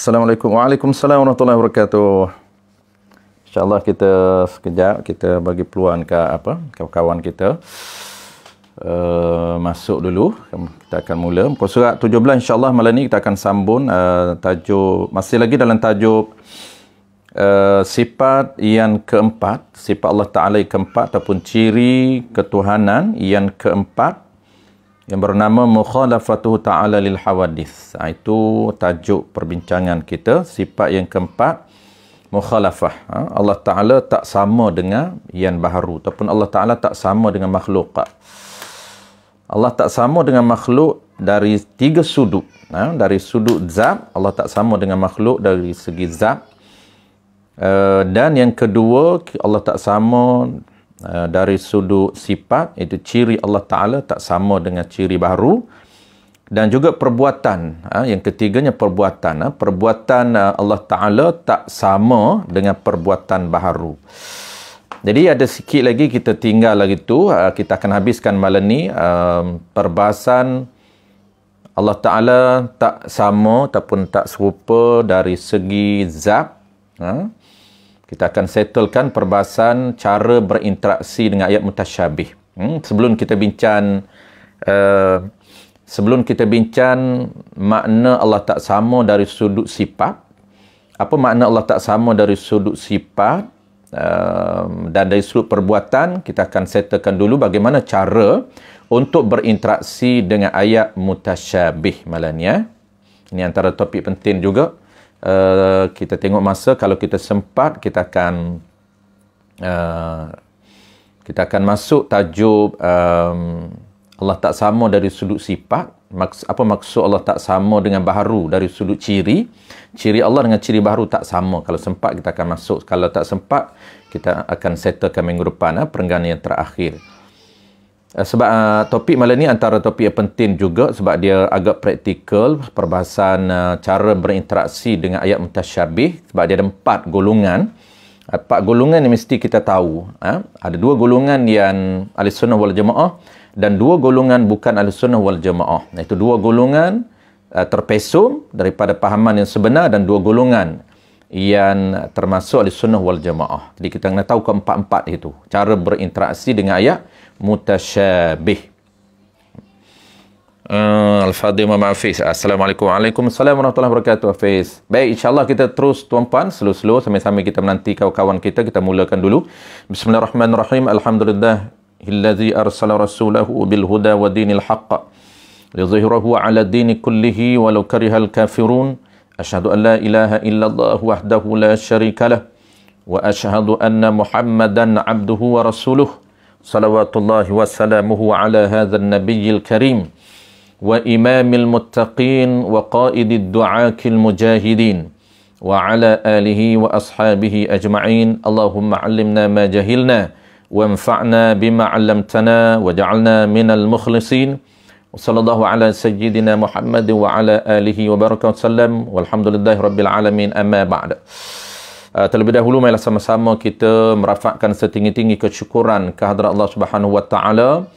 Assalamualaikum. Waalaikumsalam warahmatullahi wabarakatuh. InsyaAllah kita sekejap kita bagi peluang ke kawan-kawan kita masuk dulu. Kita akan mula muka surat 17 insyaAllah. Malam ni kita akan sambung tajuk, masih lagi dalam tajuk sifat yang keempat, sifat Allah Ta'ala yang keempat ataupun ciri ketuhanan yang keempat yang bernama mukhalafatuhu ta'ala lil hawadith. Itu tajuk perbincangan kita, sifat yang keempat, mukhalafah. Allah Ta'ala tak sama dengan yang baharu, ataupun Allah Ta'ala tak sama dengan makhluk. Allah tak sama dengan makhluk dari tiga sudut. Dari sudut zat, Allah tak sama dengan makhluk dari segi zat. Dan yang kedua, Allah tak sama dari sudut sifat, itu ciri Allah Ta'ala tak sama dengan ciri baharu. Dan juga perbuatan, yang ketiganya perbuatan. Perbuatan Allah Ta'ala tak sama dengan perbuatan baharu. Jadi ada sikit lagi kita tinggal lagi tu, kita akan habiskan malam ni perbahasan Allah Ta'ala tak sama ataupun tak serupa dari segi zat. Kita akan settlekan perbahasan cara berinteraksi dengan ayat mutasyabih. Sebelum kita bincang makna Allah tak sama dari sudut sifat. Apa makna Allah tak sama dari sudut sifat dan dari sudut perbuatan, kita akan settlekan dulu bagaimana cara untuk berinteraksi dengan ayat mutasyabih malam ni. Ini antara topik penting juga. Kita tengok masa, kalau kita sempat kita akan masuk tajuk Allah tak sama dari sudut sifat. Apa maksud Allah tak sama dengan baharu dari sudut ciri? Ciri Allah dengan ciri baharu tak sama. Kalau sempat kita akan masuk, kalau tak sempat kita akan settlekan minggu depan, perenggan yang terakhir. Sebab topik malam ni antara topik yang penting juga sebab dia agak praktikal, perbahasan cara berinteraksi dengan ayat mutasyabih, sebab dia ada 4 golongan. 4 golongan yang mesti kita tahu. Ada 2 golongan yang Ahlussunnah wal Jamaah dan 2 golongan bukan Ahlussunnah wal Jamaah. Itu 2 golongan terpesong daripada pahaman yang sebenar dan 2 golongan yang termasuk Ahlussunnah wal Jamaah. Jadi kita kena tahu keempat-empat itu, cara berinteraksi dengan ayat mutasyabih. Al-Fadhil Muhammad Hafiz. Assalamualaikum. Waalaikumsalam warahmatullahi wabarakatuh, Hafiz. Baik, insyaAllah kita terus tuan-puan, slow-slow sambil-sambil kita menanti kawan-kawan kita. Kita mulakan dulu. Bismillahirrahmanirrahim. Alhamdulillahillazi arsala rasulahu bil huda wa dinil haqq liyudhhirahu ala dini kullihi walau karihal kafirun. Asyhadu an la ilaha illallah wahdahu la syarikalah wa asyhadu anna Muhammadan abduhu wa rasuluh. Salawatullahi wa salamuhu ala hadzal nabiyil karim wa imamil muttaqin wa qaidid du'akil mujahidin wa ala alihi wa ashabihi ajma'in. Allahumma 'allimna ma jahilna wanfa'na bima 'allamtana waj'alna minal mukhlisin. Wa sallallahu ala sayyidina Muhammad wa ala alihi wa barakatuh sallam walhamdulillahi rabbil alamin, amma ba'da. Terlebih dahulu marilah sama-sama kita merafakkan setinggi-tinggi kesyukuran kehadrat Allah Subhanahu wa taala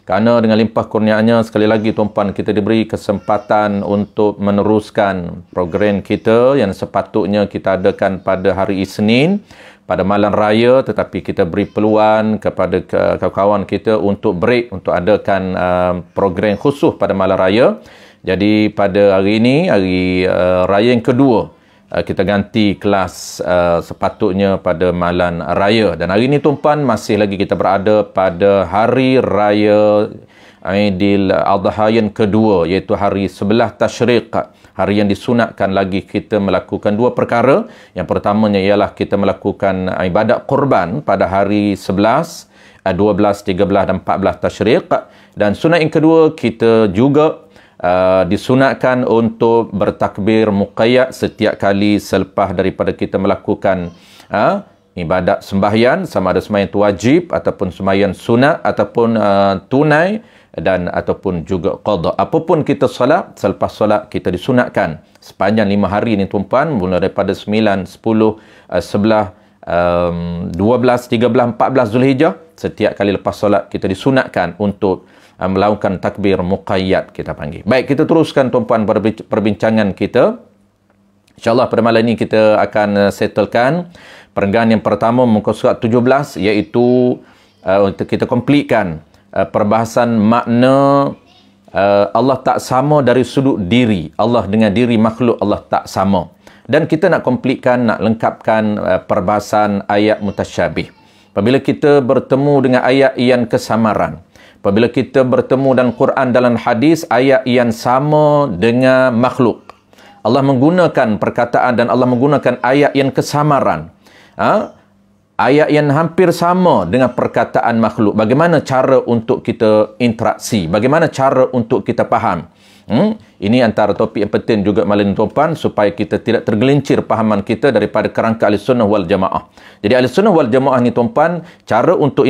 kerana dengan limpah kurnianya sekali lagi tuan-puan kita diberi kesempatan untuk meneruskan program kita yang sepatutnya kita adakan pada hari Isnin pada malam raya, tetapi kita beri peluang kepada kawan-kawan kita untuk break, untuk adakan program khusus pada malam raya. Jadi pada hari ini, hari raya yang kedua, kita ganti kelas sepatutnya pada malam raya. Dan hari ini tuan-puan masih lagi kita berada pada hari raya Aidil Adha yang kedua, iaitu hari 11 Tasyriq, hari yang disunatkan lagi kita melakukan 2 perkara. Yang pertamanya ialah kita melakukan ibadat kurban pada hari 11, 12, 13 dan 14 Tasyriq. Dan sunat yang kedua, kita juga disunatkan untuk bertakbir muqayyad setiap kali selepas daripada kita melakukan ibadat sembahyang, sama ada sembahyang itu wajib ataupun sembahyang sunat ataupun tunai dan ataupun juga qada. Apapun kita solat, selepas solat kita disunatkan sepanjang 5 hari ni tuan-puan, mula daripada 9, 10, 11, 12, 13, 14 Zulhijjah, setiap kali lepas solat kita disunatkan untuk melakukan takbir muqayyad kita panggil. Baik, kita teruskan tuan-puan perbincangan kita InsyaAllah pada malam ini kita akan settlekan perenggan yang pertama muka surat 17, iaitu untuk kita completekan perbahasan makna Allah tak sama dari sudut diri. Allah dengan diri makhluk Allah tak sama. Dan kita nak completekan, nak lengkapkan perbahasan ayat mutasyabih. Apabila kita bertemu dengan ayat yang kesamaran, apabila kita bertemu dalam Quran, dalam hadis, ayat yang sama dengan makhluk, Allah menggunakan perkataan dan Allah menggunakan ayat yang kesamaran. Ayat yang hampir sama dengan perkataan makhluk. Bagaimana cara untuk kita interaksi? Bagaimana cara untuk kita faham? Ini antara topik yang penting juga malam ini tuan-puan, supaya kita tidak tergelincir fahaman kita daripada kerangka Ahlussunnah wal Jamaah. Jadi Ahlussunnah wal Jamaah ni tuan-puan, cara untuk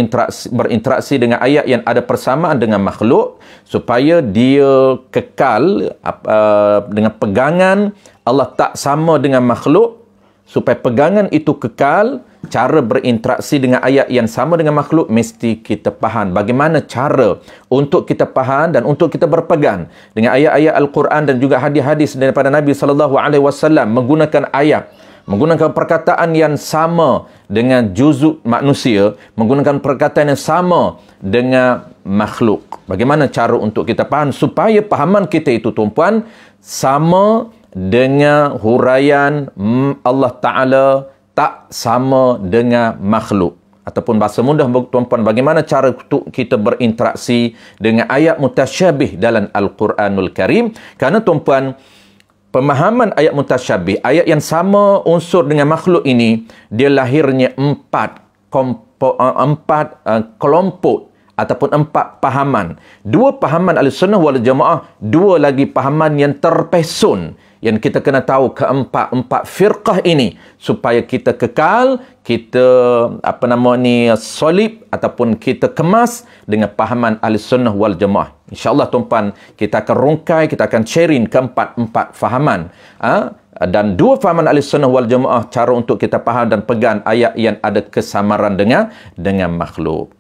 berinteraksi dengan ayat yang ada persamaan dengan makhluk, supaya dia kekal dengan pegangan Allah tak sama dengan makhluk, supaya pegangan itu kekal. Cara berinteraksi dengan ayat yang sama dengan makhluk mesti kita faham. Bagaimana cara untuk kita faham dan untuk kita berpegang dengan ayat-ayat Al-Quran dan juga hadis-hadis daripada Nabi SAW menggunakan ayat, menggunakan perkataan yang sama dengan juzuk manusia, menggunakan perkataan yang sama dengan makhluk. Bagaimana cara untuk kita faham supaya pahaman kita itu tuan-puan sama dengan huraian Allah Ta'ala tak sama dengan makhluk. Ataupun bahasa mudah tuan-puan, bagaimana cara untuk kita berinteraksi dengan ayat mutasyabih dalam Al-Quranul Karim. Kerana tuan-puan, pemahaman ayat mutasyabih, ayat yang sama unsur dengan makhluk ini, dia lahirnya empat kelompok ataupun empat pahaman. Dua pahaman Ahlussunnah wal Jamaah, dua lagi pahaman yang terpesun, yang kita kena tahu keempat firqah ini, supaya kita kekal, kita solid ataupun kita kemas dengan pahaman Ahlussunnah wal Jamaah. InsyaAllah tuan-puan, kita akan rungkai, kita akan sharing keempat fahaman. Dan dua fahaman Ahlussunnah wal Jamaah, cara untuk kita faham dan pegang ayat yang ada kesamaran dengan makhluk.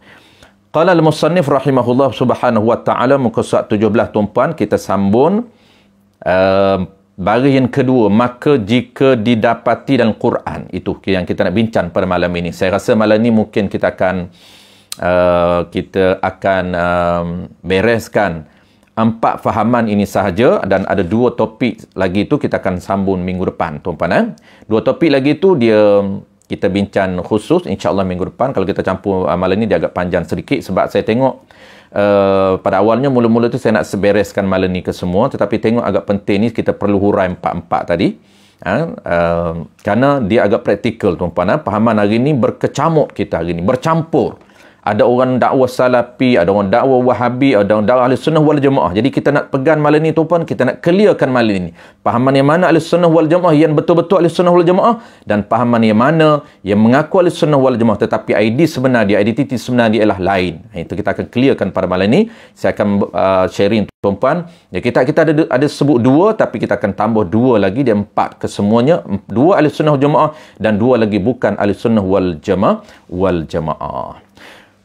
Qala al-musannif rahimahullah subhanahu wa ta'ala, muka surat 17 tuan-puan, kita sambung bahagian kedua, maka jika didapati dalam Quran. Itu yang kita nak bincang pada malam ini. Saya rasa malam ini mungkin kita akan bereskan empat fahaman ini sahaja, dan ada dua topik lagi itu kita akan sambung minggu depan tuan-puan. Dua topik lagi itu kita bincang khusus insya-Allah minggu depan. Kalau kita campur malam ini dia agak panjang sedikit, sebab saya tengok pada awalnya mula-mula tu saya nak sebereskan malam ni ke semua, tetapi tengok agak penting ni kita perlu hurai empat-empat tadi. Kerana dia agak praktikal tuan-puan. Pahaman hari ni berkecamuk kita hari ni, bercampur. Ada orang dakwah salafi, ada orang dakwah wahabi, ada orang dakwah Ahlussunnah wal Jamaah. Jadi kita nak pegang malam ni tuan-puan, kita nak clearkan malam ni pahaman yang mana Ahlussunnah wal Jamaah yang betul-betul Ahlussunnah wal Jamaah, dan pahaman yang mana yang mengaku Ahlussunnah wal Jamaah tetapi identiti sebenar dia ialah lain. Itu kita akan clearkan pada malam ni. Saya akan sharing tuan-puan. Ya, kita ada sebut dua, tapi kita akan tambah dua lagi, dia empat kesemuanya. Dua Ahlussunnah wal Jamaah dan dua lagi bukan Ahlussunnah wal Jamaah.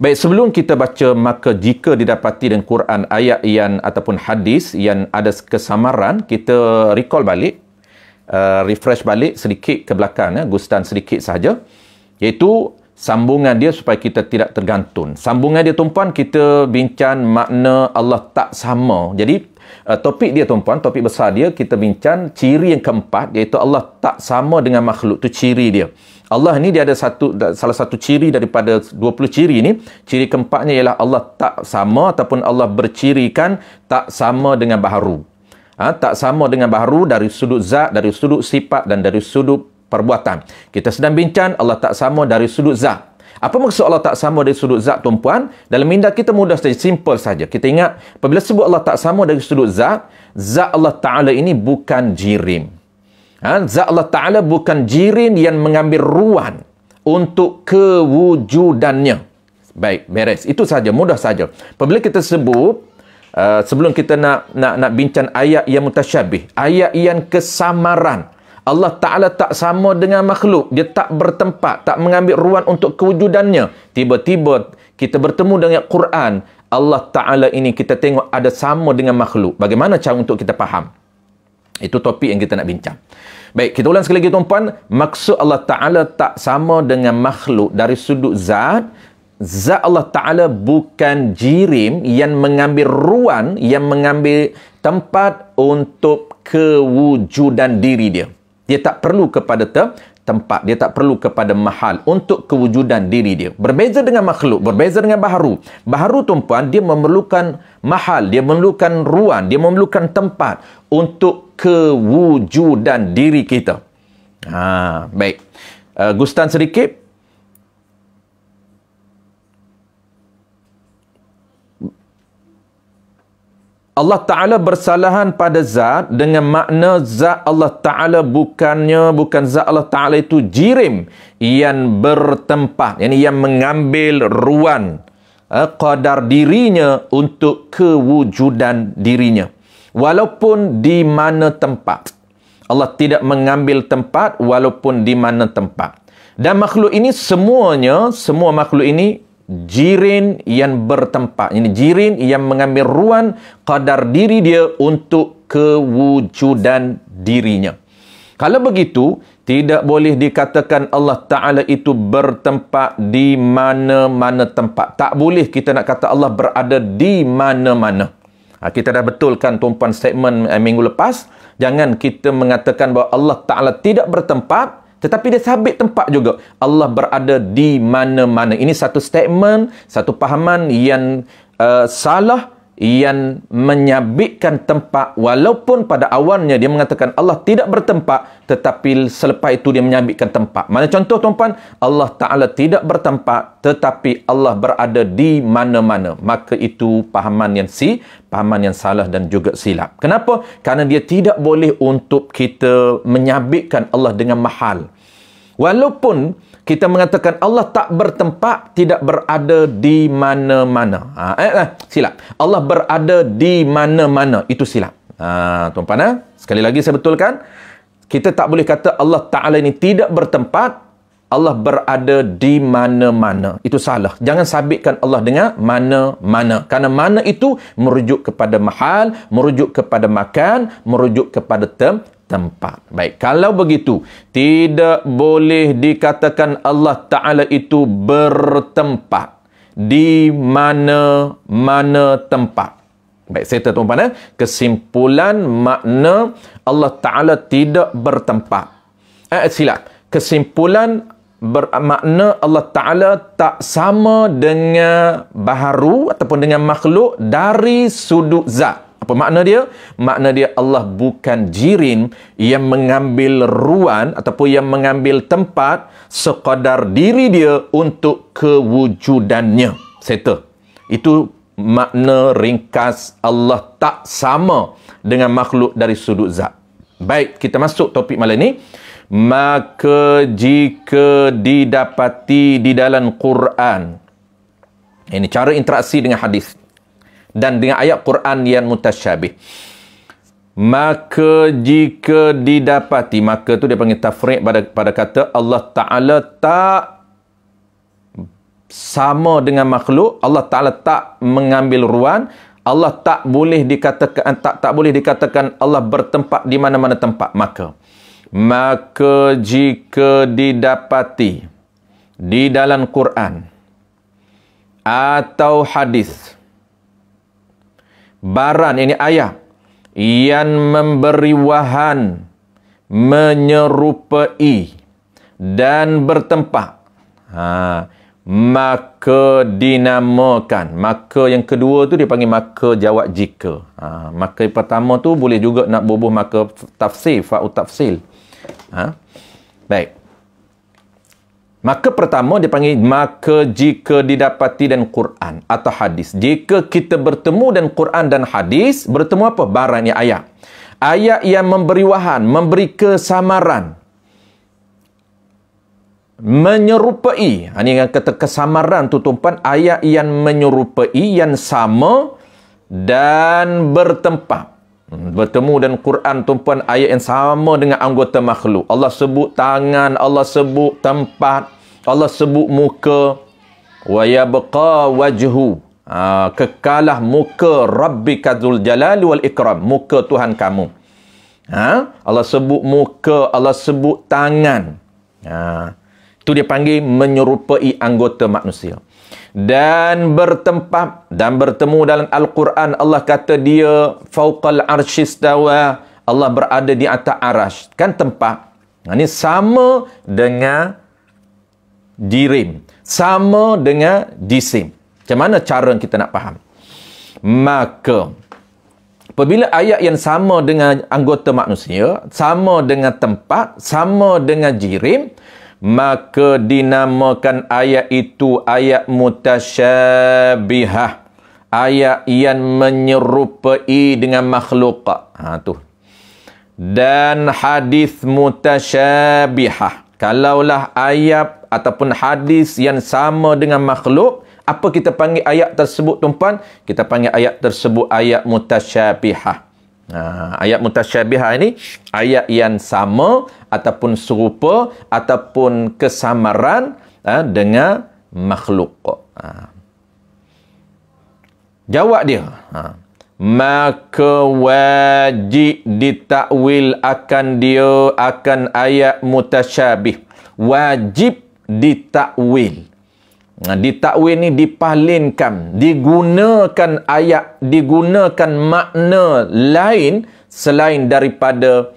Baik, sebelum kita baca maka jika didapati dalam Quran ayat yang ataupun hadis yang ada kesamaran, kita recall balik, refresh balik sedikit ke belakang, gustan sedikit sahaja, iaitu sambungan dia supaya kita tidak tergantung. Sambungan dia tuan-puan, kita bincang makna Allah tak sama. Jadi topik dia tuan-puan, topik besar dia, kita bincang ciri yang keempat, iaitu Allah tak sama dengan makhluk. Itu ciri dia. Allah ni dia ada salah satu ciri daripada 20 ciri ni. Ciri keempatnya ialah Allah tak sama, ataupun Allah bercirikan tak sama dengan baharu. Tak sama dengan baharu dari sudut zat, dari sudut sifat dan dari sudut perbuatan. Kita sedang bincang Allah tak sama dari sudut zat. Apa maksud Allah tak sama dari sudut zat tuan-puan? Dalam minda kita mudah saja, simple saja. Kita ingat, apabila sebut Allah tak sama dari sudut zat, zat Allah Ta'ala ini bukan jirim. Zat Allah Ta'ala bukan jirin yang mengambil ruang untuk kewujudannya. Baik, beres. Itu saja, mudah saja. Apabila kita sebut, sebelum kita nak bincang ayat yang mutasyabih, ayat yang kesamaran, Allah Ta'ala tak sama dengan makhluk. Dia tak bertempat, tak mengambil ruang untuk kewujudannya. Tiba-tiba kita bertemu dengan Quran, Allah Ta'ala ini kita tengok ada sama dengan makhluk. Bagaimana cara untuk kita faham? Itu topik yang kita nak bincang. Baik, kita ulang sekali lagi tuan-puan. Maksud Allah Ta'ala tak sama dengan makhluk dari sudut zat. Zat Allah Ta'ala bukan jirim yang mengambil ruang, yang mengambil tempat untuk kewujudan diri dia. Dia tak perlu kepada tempat, dia tak perlu kepada mahal untuk kewujudan diri dia. Berbeza dengan makhluk, berbeza dengan baharu. Baharu tuan-puan, dia memerlukan mahal, dia memerlukan ruang, dia memerlukan tempat untuk kewujudan diri kita. Baik. Gustan sedikit. Allah Ta'ala bersalahan pada zat dengan makna zat Allah Ta'ala bukan zat Allah Ta'ala itu jirim yang bertempat, yang mengambil ruang qadar dirinya untuk kewujudan dirinya. Walaupun di mana tempat. Allah tidak mengambil tempat walaupun di mana tempat. Dan makhluk ini semua makhluk ini jirin yang bertempat. Ini jirin yang mengambil ruang qadar diri dia untuk kewujudan dirinya. Kalau begitu, tidak boleh dikatakan Allah Ta'ala itu bertempat di mana-mana tempat. Tak boleh kita nak kata Allah berada di mana-mana. Kita dah betulkan tuan-puan statement minggu lepas. Jangan kita mengatakan bahawa Allah Ta'ala tidak bertempat, tetapi dia sabit tempat juga. Allah berada di mana-mana. Ini satu statement, satu pahaman yang salah, yang menyabitkan tempat. Walaupun pada awalnya dia mengatakan Allah tidak bertempat, tetapi selepas itu dia menyabitkan tempat. Mana contoh tuan-puan? Allah Ta'ala tidak bertempat, tetapi Allah berada di mana-mana. Maka itu pahaman yang salah dan juga silap. Kenapa? Kerana dia tidak boleh untuk kita menyabitkan Allah dengan mahal. Walaupun kita mengatakan Allah tak bertempat, tidak berada di mana-mana. Silap. Allah berada di mana-mana. Itu silap. Tuan-puan, sekali lagi saya betulkan. Kita tak boleh kata Allah Ta'ala ini tidak bertempat, Allah berada di mana-mana. Itu salah. Jangan sabitkan Allah dengan mana-mana. Kerana mana itu merujuk kepada mahal, merujuk kepada makan, merujuk kepada tempat. Baik, kalau begitu, tidak boleh dikatakan Allah Ta'ala itu bertempat di mana-mana tempat. Baik, saya tuan-tuan, kesimpulan makna Allah Ta'ala tidak bertempat. Silap. Kesimpulan bermakna Allah Ta'ala tak sama dengan baharu ataupun dengan makhluk dari sudut zat. Apa makna dia? Makna dia Allah bukan jirin yang mengambil ruang ataupun yang mengambil tempat sekadar diri dia untuk kewujudannya. Seta. Itu makna ringkas Allah tak sama dengan makhluk dari sudut zat. Baik, kita masuk topik malam ini. Maka jika didapati di dalam Quran, ini cara interaksi dengan hadis dan dengan ayat Quran yang mutasyabih. Maka jika didapati, maka tu dia panggil tafriq pada kata Allah Ta'ala tak sama dengan makhluk, Allah Ta'ala tak mengambil ruang, Allah tak boleh dikatakan tak boleh dikatakan Allah bertempat di mana-mana tempat. Maka jika didapati di dalam Quran atau hadis barang, ini ayat yang memberi wahan, menyerupai dan bertempat, maka dinamakan. Maka yang kedua tu dia panggil maka jawab jika. Maka yang pertama tu boleh juga nak bubuh maka tafsir, fa'u tafsil. Baik. Maka pertama dia panggil maka jika didapati dan Quran atau hadis. Jika kita bertemu dan Quran dan hadis, bertemu apa? Barang ni ayat. Ayat yang memberi wahan, memberi kesamaran, menyerupai. Ini yang kata kesamaran tu tuan-puan, ayat yang menyerupai, yang sama dan bertempat. Bertemu dan Quran tuan-puan, ayat yang sama dengan anggota makhluk. Allah sebut tangan, Allah sebut tempat, Allah sebut muka. Wa yabqa wajhu, kekalah muka Rabbika dzul jalali wal ikram, muka Tuhan kamu. Allah sebut muka, Allah sebut tangan. Itu dia panggil menyerupai anggota manusia. Dan bertempat dan bertemu dalam Al-Quran, Allah kata dia fauqal arsyistawa, Allah berada di atas arasy. Kan tempat. Ini sama dengan jirim, sama dengan jisim. Macam mana cara kita nak faham? Maka apabila ayat yang sama dengan anggota manusia, sama dengan tempat, sama dengan jirim, maka dinamakan ayat itu ayat mutasyabihah. Ayat yang menyerupai dengan makhluk. Tu. Dan hadis mutasyabihah. Kalaulah ayat ataupun hadis yang sama dengan makhluk, apa kita panggil ayat tersebut, tuan-puan? Kita panggil ayat tersebut ayat mutasyabihah. Ayat mutasyabihah ini ayat yang sama ataupun serupa ataupun kesamaran dengan makhluk. Jawab dia. Maka wajib ditakwil akan dia, akan ayat mutasyabih. Wajib ditakwil. Ditakwil ni dipahlinkan, digunakan ayat, digunakan makna lain selain daripada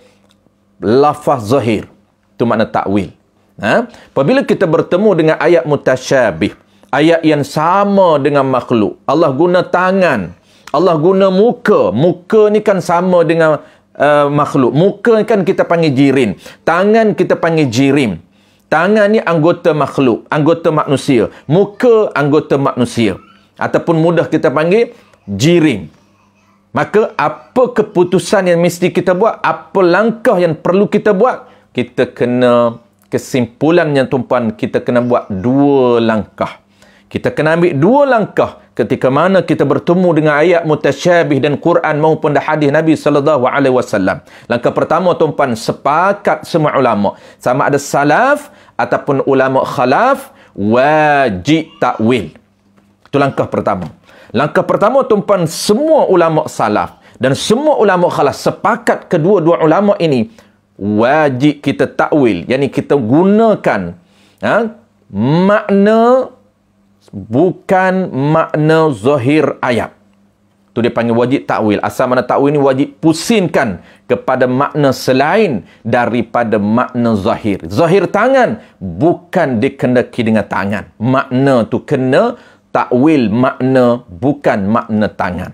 lafaz zahir. Itu makna takwil. Apabila kita bertemu dengan ayat mutasyabih, ayat yang sama dengan makhluk, Allah guna tangan, Allah guna muka. Muka ni kan sama dengan makhluk. Muka kan kita panggil jirim, tangan kita panggil jirim. Tangan ni anggota makhluk, anggota manusia. Muka anggota manusia. Ataupun mudah kita panggil jirim. Maka apa keputusan yang mesti kita buat? Apa langkah yang perlu kita buat? Kita kena, kesimpulannya tuan-puan, kita kena buat 2 langkah. Kita kena ambil 2 langkah ketika mana kita bertemu dengan ayat mutasyabih dan Quran maupun hadis Nabi SAW. Langkah pertama tuan-puan, sepakat semua ulama, sama ada salaf ataupun ulama khalaf, wajib takwil. Itu langkah pertama. Langkah pertama tuan-puan, semua ulama salaf dan semua ulama khalaf sepakat kedua-dua ulama ini wajib kita takwil. Yani kita gunakan makna, bukan makna zahir ayat. Itu dia panggil wajib takwil. Asal mana takwil ni wajib pusingkan kepada makna selain daripada makna zahir. Zahir tangan bukan dikendaki dengan tangan. Makna tu kena takwil makna, bukan makna tangan.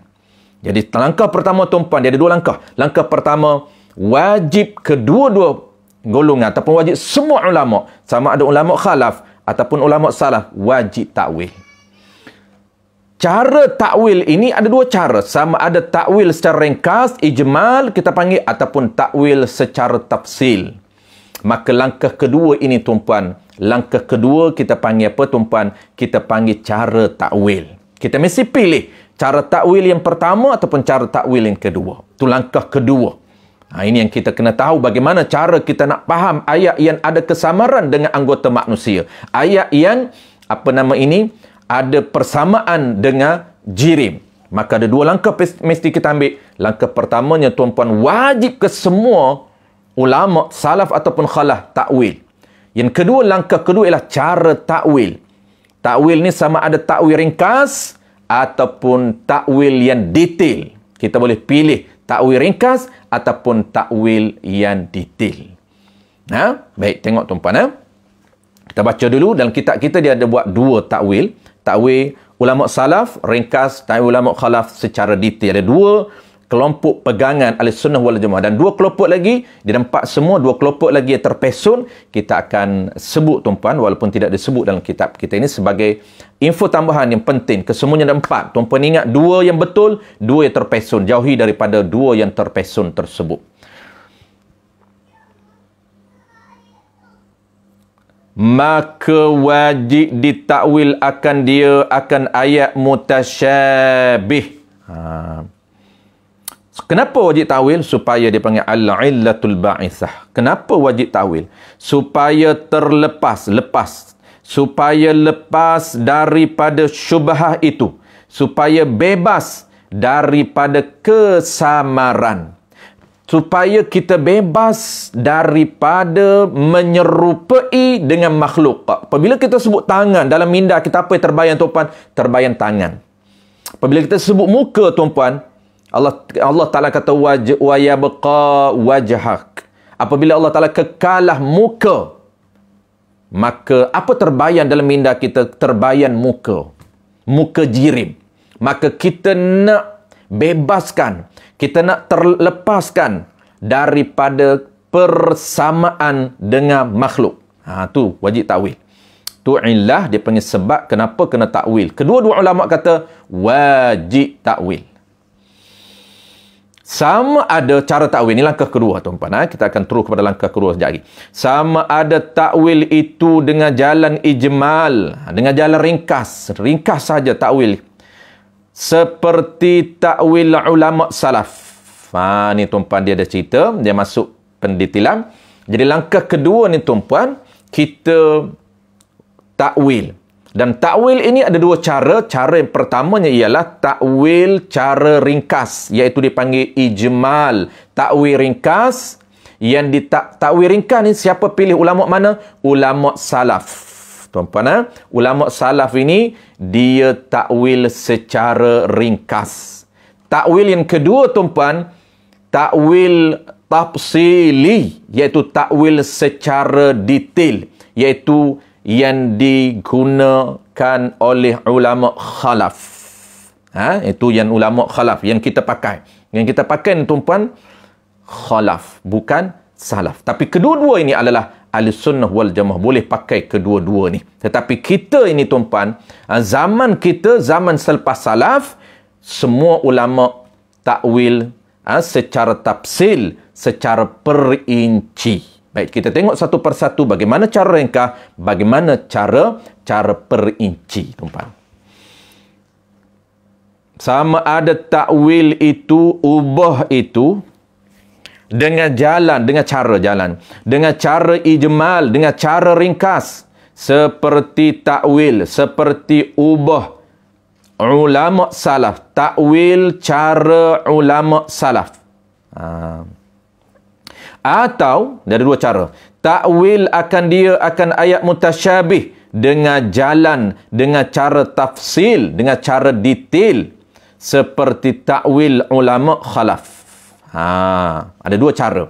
Jadi langkah pertama tuan-puan, dia ada 2 langkah. Langkah pertama, wajib kedua-dua golongan ataupun wajib semua ulama, sama ada ulama khalaf ataupun ulama salaf, wajib takwil. Cara takwil ini ada 2 cara. Sama ada takwil secara ringkas, ijmal kita panggil, ataupun takwil secara tafsil. Maka langkah kedua ini tuan-puan, langkah kedua kita panggil apa tuan-puan? Kita panggil cara takwil. Kita mesti pilih cara takwil yang pertama ataupun cara takwil yang kedua. Itu langkah kedua. Ini yang kita kena tahu, bagaimana cara kita nak faham ayat yang ada kesamaran dengan anggota manusia. Ayat yang ada persamaan dengan jirim. Maka ada 2 langkah mesti kita ambil. Langkah pertamanya tuan-puan, wajib ke semua ulama salaf ataupun khalaf takwil. Yang kedua, langkah kedua ialah cara takwil. Takwil ni sama ada takwil ringkas ataupun takwil yang detail. Kita boleh pilih takwil ringkas ataupun takwil yang detail. Baik, tengok tuan-puan. Kita baca dulu dalam kitab kita, dia ada buat 2 takwil. Takwil ulama salaf ringkas, takwil ulama khalaf secara detail. Ada 2 kelompok pegangan Ahlussunnah wal Jamaah, dan 2 kelompok lagi dia nampak semua 2 kelompok lagi yang terpesun. Kita akan sebut tuan-puan, walaupun tidak disebut dalam kitab kita ini, sebagai info tambahan yang penting. Kesemuanya ada 4. Tuan-puan ingat 2 yang betul, 2 yang terpesun. Jauhi daripada 2 yang terpesun tersebut. Maka wajib ditakwil akan dia, akan ayat mutasyabih. Kenapa wajib takwil? Supaya dia panggil al-illatul ba'isah. Kenapa wajib takwil? Supaya lepas. Supaya lepas daripada syubhah itu. Supaya bebas daripada kesamaran. supaya kita bebas daripada menyerupai dengan makhluk. Apabila kita sebut tangan, dalam minda kita apa yang terbayang tuan-puan? Terbayang tangan. Apabila kita sebut muka tuan-puan, Allah Ta'ala kata wa yabqa wajhak. Apabila Allah Ta'ala kekalah muka, maka apa terbayang dalam minda kita? Terbayang muka. Muka jirim. Maka kita nak bebaskan, kita nak terlepaskan daripada persamaan dengan makhluk. Tu wajib takwil. Tu illah, dia panggil sebab kenapa kena takwil. Kedua-dua ulama kata wajib takwil. Sama ada cara takwil. Ini langkah kedua tuan-tuan. Kita akan terus kepada langkah kedua sekejap lagi. Sama ada takwil itu dengan jalan ijmal, dengan jalan ringkas. Ringkas saja takwil. Seperti takwil ulama salaf. Ni tuan-puan, dia ada cerita, dia masuk pendetilan. Jadi langkah kedua ni tuan-puan, kita takwil. Dan takwil ini ada dua cara. Cara yang pertamanya ialah takwil cara ringkas, iaitu dipanggil ijmal. Takwil ringkas, yang takwil ringkas ni siapa pilih? Ulama mana? Ulama salaf. Tuan-puan, ulama salaf ini dia takwil secara ringkas. Takwil yang kedua tuan-puan, takwil tafsili, iaitu takwil secara detail, iaitu yang digunakan oleh ulama khalaf. Itu yang ulama khalaf yang kita pakai. Yang kita pakai ni tuan-puan khalaf, bukan salaf. Tapi kedua-dua ini adalah ahli sunnah wal jamaah, boleh pakai kedua-dua ni. Tetapi kita ini tuan-puan, zaman kita, zaman selepas salaf, semua ulama takwil secara tafsil, secara perinci. Baik, kita tengok satu persatu bagaimana cara ringkas, bagaimana cara perinci tuan-puan. Sama ada takwil itu, ubah itu dengan jalan, dengan cara jalan, dengan cara ijmal, dengan cara ringkas, seperti takwil, seperti ubah ulama salaf, takwil cara ulama salaf. Atau dari dua cara, takwil akan ayat mutasyabih dengan jalan, dengan cara tafsil, dengan cara detail, seperti takwil ulama khalaf. Ada dua cara.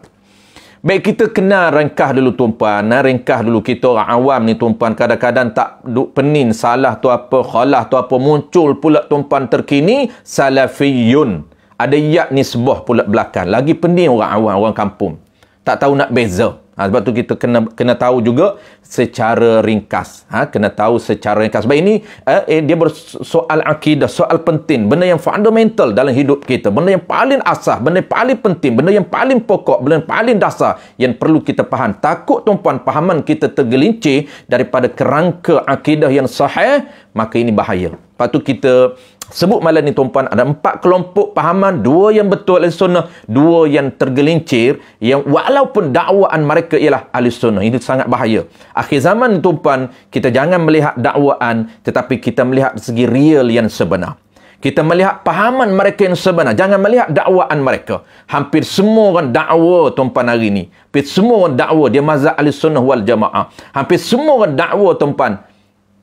Baik, kita kena ringkas dulu tuan-puan. Ringkas dulu. Kita orang awam ni tuan-puan, kadang-kadang tak duk penin salah tu apa, khalaf tu apa. Muncul pula tuan-puan terkini salafiyun. Ada yak nisbah pula belakang. Lagi pening orang awam, orang kampung. Tak tahu nak beza. Sebab tu kita kena tahu juga secara ringkas. Kena tahu secara ringkas. Sebab ini dia bersoal akidah, soal penting, benda yang fundamental dalam hidup kita, benda yang paling asas, benda yang paling penting, benda yang paling pokok, benda yang paling dasar yang perlu kita faham. Takut tuan-puan pahaman kita tergelincir daripada kerangka akidah yang sahih, maka ini bahaya. Lepas tu kita sebut malam ni tuan-puan, ada 4 kelompok pahaman, 2 yang betul ahli sunnah, 2 yang tergelincir, yang walaupun dakwaan mereka ialah ahli sunnah. Ini sangat bahaya. Akhir zaman tuan-puan, kita jangan melihat dakwaan, tetapi kita melihat segi real yang sebenar. Kita melihat pahaman mereka yang sebenar, jangan melihat dakwaan mereka. Hampir semua orang dakwa tuan-puan hari ni, hampir semua orang dakwa dia mazhab ahli sunnah wal jamaah. Hampir semua orang dakwa tuan-puan,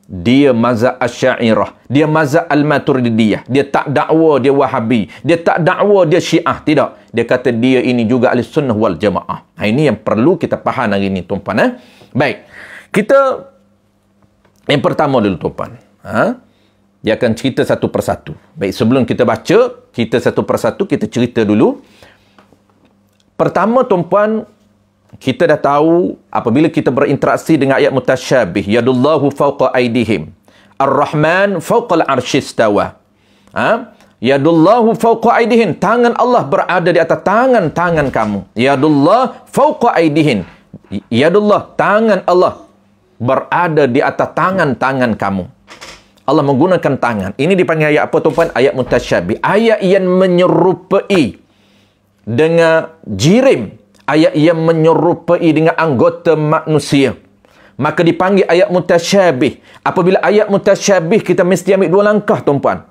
dia mazhab Asy'ariyah, dia mazhab Al-Maturidiyah, dia tak dakwa dia Wahabi, dia tak dakwa dia Syiah, tidak. Dia kata dia ini juga ahli sunnah wal jamaah. Ini yang perlu kita faham hari ini tuan-puan. Baik, kita yang pertama dulu tuan-puan. Dia akan cerita satu persatu. Baik, sebelum kita baca, kita satu persatu, kita cerita dulu. Pertama tuan-puan, kita dah tahu apabila kita berinteraksi dengan ayat mutasyabih, yadullahu fawqa aydihim, ar-rahman fawqa al-arsy istawa. Yadullahu fawqa aydihim, tangan Allah berada di atas tangan-tangan kamu. Yadullah fawqa aydihim, yadullah, tangan Allah berada di atas tangan-tangan kamu. Allah menggunakan tangan. Ini dipanggil ayat apa tuan-puan? Ayat mutasyabih. Ayat yang menyerupai dengan jirim, ayat yang menyerupai dengan anggota manusia, maka dipanggil ayat mutasyabih. Apabila ayat mutasyabih, kita mesti ambil 2 langkah tuan-puan.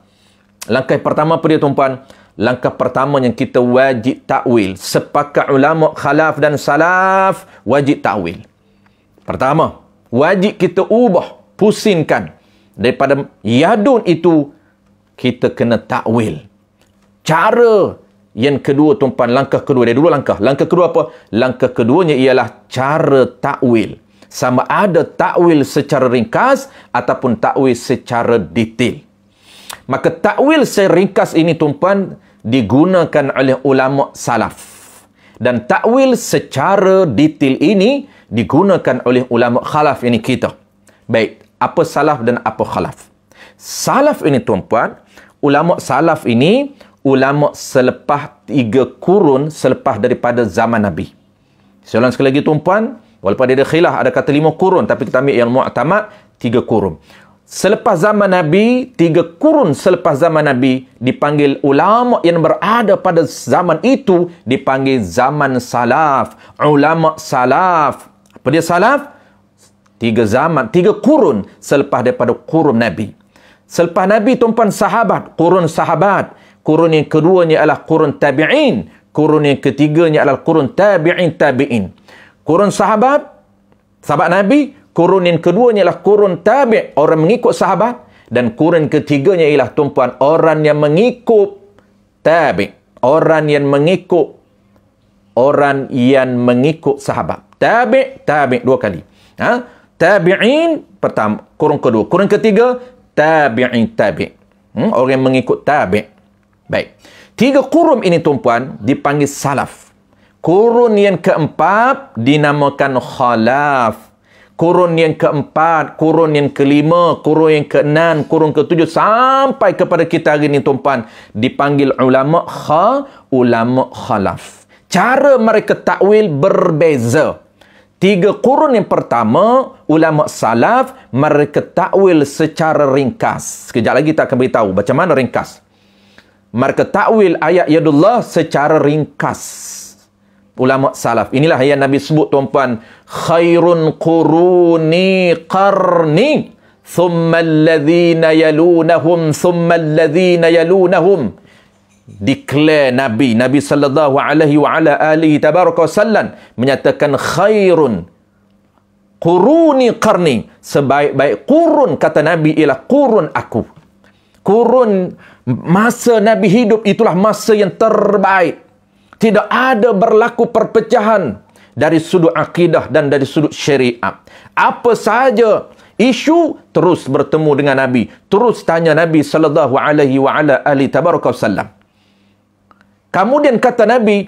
Langkah pertama apa dia tuan-puan? langkah pertama yang kita wajib takwil. Sepakat ulama khalaf dan salaf, wajib takwil. Pertama, wajib kita ubah, pusingkan. Daripada yadun itu, kita kena takwil. Cara yang kedua, tuan-puan, langkah kedua. Dia dulu langkah. Langkah kedua apa? Langkah keduanya ialah cara takwil. Sama ada takwil secara ringkas ataupun takwil secara detail. Maka takwil secara ringkas ini, tuan-puan, digunakan oleh ulama salaf. Dan takwil secara detail ini digunakan oleh ulama khalaf, ini kita. Baik, apa salaf dan apa khalaf? Salaf ini, tuan-puan, ulama salaf ini ulama selepas 3 kurun selepas daripada zaman Nabi. Saya ulang sekali lagi, tuan-puan, walaupun ada khilaf, ada kata 5 kurun, tapi kita ambil yang mu'tamad 3 kurun. Selepas zaman Nabi, 3 kurun selepas zaman Nabi, dipanggil ulama yang berada pada zaman itu, dipanggil zaman salaf. Ulama salaf. Apa dia salaf? 3 zaman, 3 kurun selepas daripada kurun Nabi. Selepas Nabi, tuan-puan, sahabat, kurun sahabat. Kurun yang keduanya adalah kurun tabi'in. Kurun yang ketiganya adalah kurun tabi'in. Kurun sahabat Nabi. Kurun yang keduanya adalah kurun tabi', orang mengikut sahabat. Dan kurun ketiganya ialah, tuan-puan, orang yang mengikut tabi', orang yang mengikut sahabat. Tabi' 2 kali. Tabi'in pertama, kurun kedua. Kurun ketiga, tabi'in tabi'. Orang yang mengikut tabi'. Baik. 3 kurun ini, tuan-puan, dipanggil salaf. Kurun yang keempat dinamakan khalaf. Kurun yang keempat, kurun yang kelima, kurun yang keenam, kurun ketujuh, sampai kepada kita hari ini, tuan-puan, dipanggil ulama khalaf. Cara mereka takwil berbeza. 3 kurun yang pertama, ulama salaf, mereka takwil secara ringkas. Sekejap lagi kita akan beritahu macam mana ringkas. Mereka takwil ayat yadullah secara ringkas. Ulama salaf. Inilah yang Nabi sebut, tuan-puan. Khairun quruni qarni. Thumma alladhina yalunahum. Thumma alladhina yalunahum. Declare Nabi sallallahu alaihi wa ala alihi tabaraka wasallam menyatakan khairun quruni qarni. Sebaik-baik kurun, kata Nabi, ialah kurun aku. Kurun masa Nabi hidup itulah masa yang terbaik. Tidak ada berlaku perpecahan dari sudut akidah dan dari sudut syariat. Apa sahaja isu, terus bertemu dengan Nabi, terus tanya Nabi sallallahu alaihi wa ala alihi tabaraka wasallam. Kemudian kata Nabi,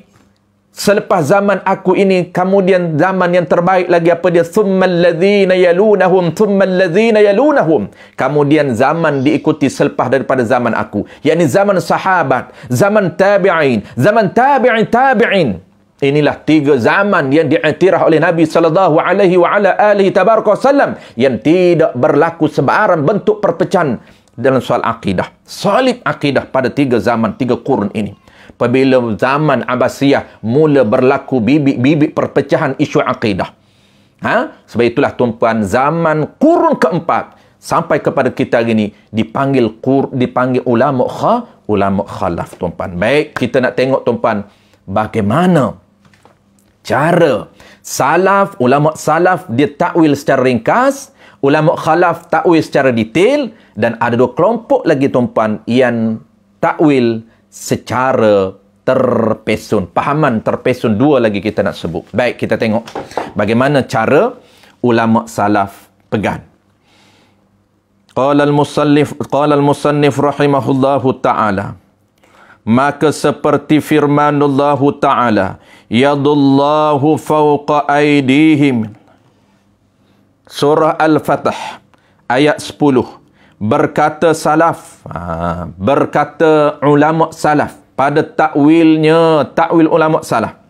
selepas zaman aku ini, kemudian zaman yang terbaik lagi, apa dia? Thummal ladzina yalunahum, thummal ladzina yalunahum. Kemudian zaman diikuti selepas daripada zaman aku, yakni zaman sahabat, zaman tabi'in, zaman tabi'in. Inilah 3 zaman yang diiktiraf oleh Nabi sallallahu alaihi wa ala alihi tabaraka wasallam, yang tidak berlaku sebarang bentuk perpecahan dalam soal akidah. Solid akidah pada 3 zaman, 3 kurun ini. Apabila zaman Abbasiyah mula berlaku bibit-bibit perpecahan isu akidah. Sebab itulah, tuan-puan, zaman kurun keempat sampai kepada kita hari ini dipanggil ulama khalaf, tuan-puan. Baik, kita nak tengok, tuan-puan, bagaimana cara salaf, ulama salaf dia takwil secara ringkas, ulama khalaf takwil secara detail, dan ada 2 kelompok lagi, tuan-puan, yang takwil secara terpesun. Pahaman terpesun 2 lagi kita nak sebut. Baik, kita tengok bagaimana cara ulama salaf pegang. Qala al-musannif rahimahullahu ta'ala, maka seperti firmanullahu ta'ala, yadullahu fawqa aydihim. Surah Al-Fatah ayat 10. Berkata salaf, berkata ulama salaf pada takwilnya, takwil ulama salaf,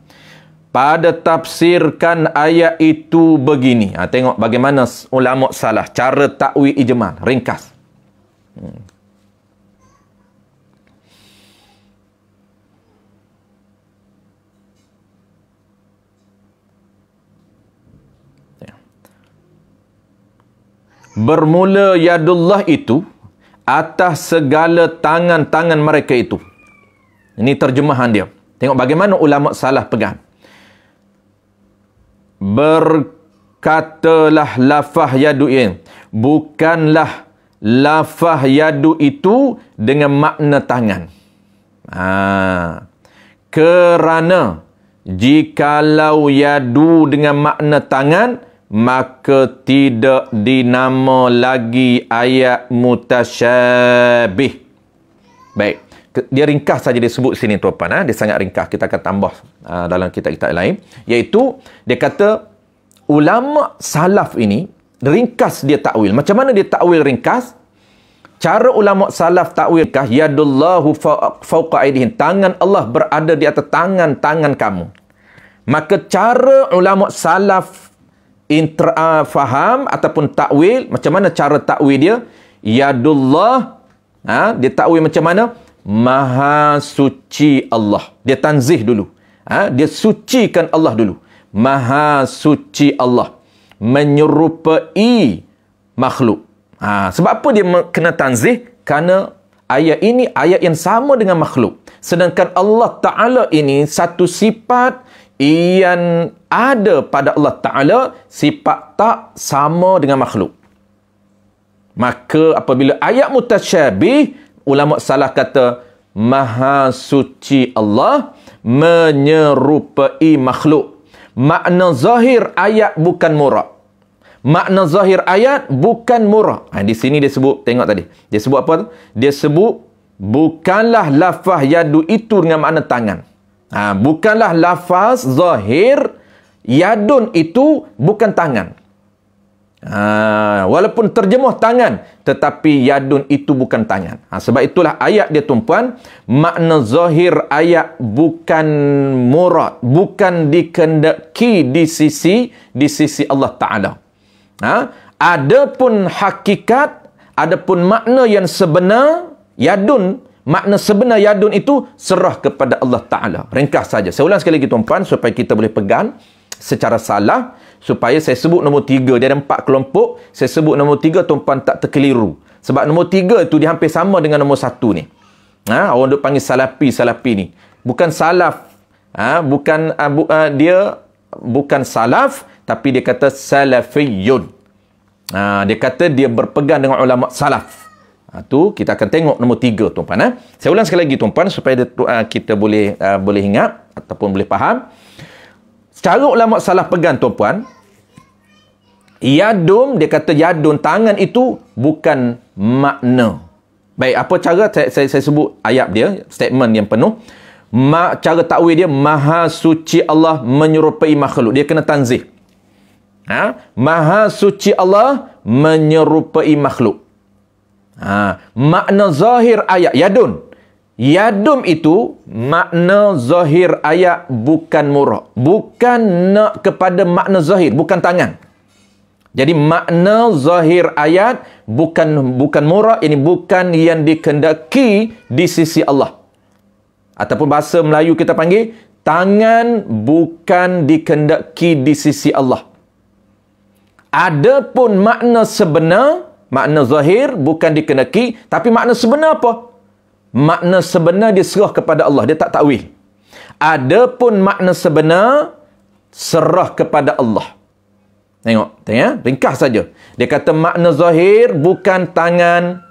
pada tafsirkan ayat itu begini. Tengok bagaimana ulama salaf cara takwil ijmal ringkas. Bermula yadullah itu atas segala tangan-tangan mereka itu. Ini terjemahan dia. Tengok bagaimana ulama salaf pegang. Berkatalah lafaz yadu ini, bukanlah lafaz yadu itu dengan makna tangan. Kerana jikalau yadu dengan makna tangan, maka tidak dinama lagi ayat mutasyabih. Baik, dia ringkas saja dia sebut sini tuan-tuan. Dia sangat ringkas, kita akan tambah dalam kitab-kitab lain. Iaitu, dia kata ulama salaf ini ringkas dia takwil. Macam mana dia takwil ringkas? Cara ulama salaf takwil ringkas, yadullahu fawqa aydihim, tangan Allah berada di atas tangan-tangan kamu. Maka cara ulama salaf faham ataupun takwil, macam mana cara takwil dia? Yadullah, dia takwil macam mana? Maha suci Allah. Dia tanzih dulu. Dia sucikan Allah dulu. Maha suci Allah. Menyerupai makhluk. Sebab apa dia kena tanzih? Kerana ayat ini ayat yang sama dengan makhluk. Sedangkan Allah Ta'ala ini satu sifat yang ada pada Allah Ta'ala, sifat tak sama dengan makhluk. Maka apabila ayat mutasyabih, ulama salah kata Maha suci Allah menyerupai makhluk. Makna zahir ayat bukan murad. Makna zahir ayat bukan murad. Di sini dia sebut, tengok tadi. Dia sebut apa? Dia sebut bukanlah lafaz yadu itu dengan makna tangan. Bukanlah lafaz zahir yadun itu bukan tangan. Walaupun terjemuh tangan, tetapi yadun itu bukan tangan. Sebab itulah ayat dia tumpuan, makna zahir ayat bukan murad, bukan dikehendaki di sisi Allah Ta'ala. Adapun hakikat, adapun makna yang sebenar yadun, makna sebenar yadun itu serah kepada Allah Ta'ala. Ringkas saja. Saya ulang sekali lagi tuan-tuan supaya kita boleh pegang secara salah, supaya saya sebut nombor 3. Dia ada 4 kelompok. Saya sebut nombor 3 tuan-tuan tak terkeliru. Sebab nombor 3 itu dia hampir sama dengan nombor 1 ni. Orang duk panggil salafi ni. Bukan salaf. Dia bukan salaf, tapi dia kata salafiyun. Dia kata dia berpegang dengan ulama salaf. Tu kita akan tengok nombor 3 tuan-tuan. Saya ulang sekali lagi tuan-tuan supaya kita boleh ingat ataupun boleh faham. Secara ulama salaf pegang tuan-tuan, yadun, dia kata yadun tangan itu bukan makna. Baik, apa cara saya sebut ayat dia, statement yang penuh. Cara takwil dia, Maha suci Allah menyerupai makhluk. Dia kena tanzih. Maha suci Allah menyerupai makhluk. Makna zahir ayat yadun. Yadum itu makna zahir ayat bukan murad. Bukan nak kepada makna zahir, bukan tangan. Jadi makna zahir ayat bukan murad, ini bukan yang dikehendaki di sisi Allah. Ataupun bahasa Melayu kita panggil, tangan bukan dikehendaki di sisi Allah. Adapun makna sebenar, makna zahir bukan dikehendaki, tapi makna sebenar apa? Makna sebenar dia serah kepada Allah, dia tak takwil. Adapun makna sebenar serah kepada Allah. Tengok, ringkas saja. Dia kata makna zahir bukan tangan,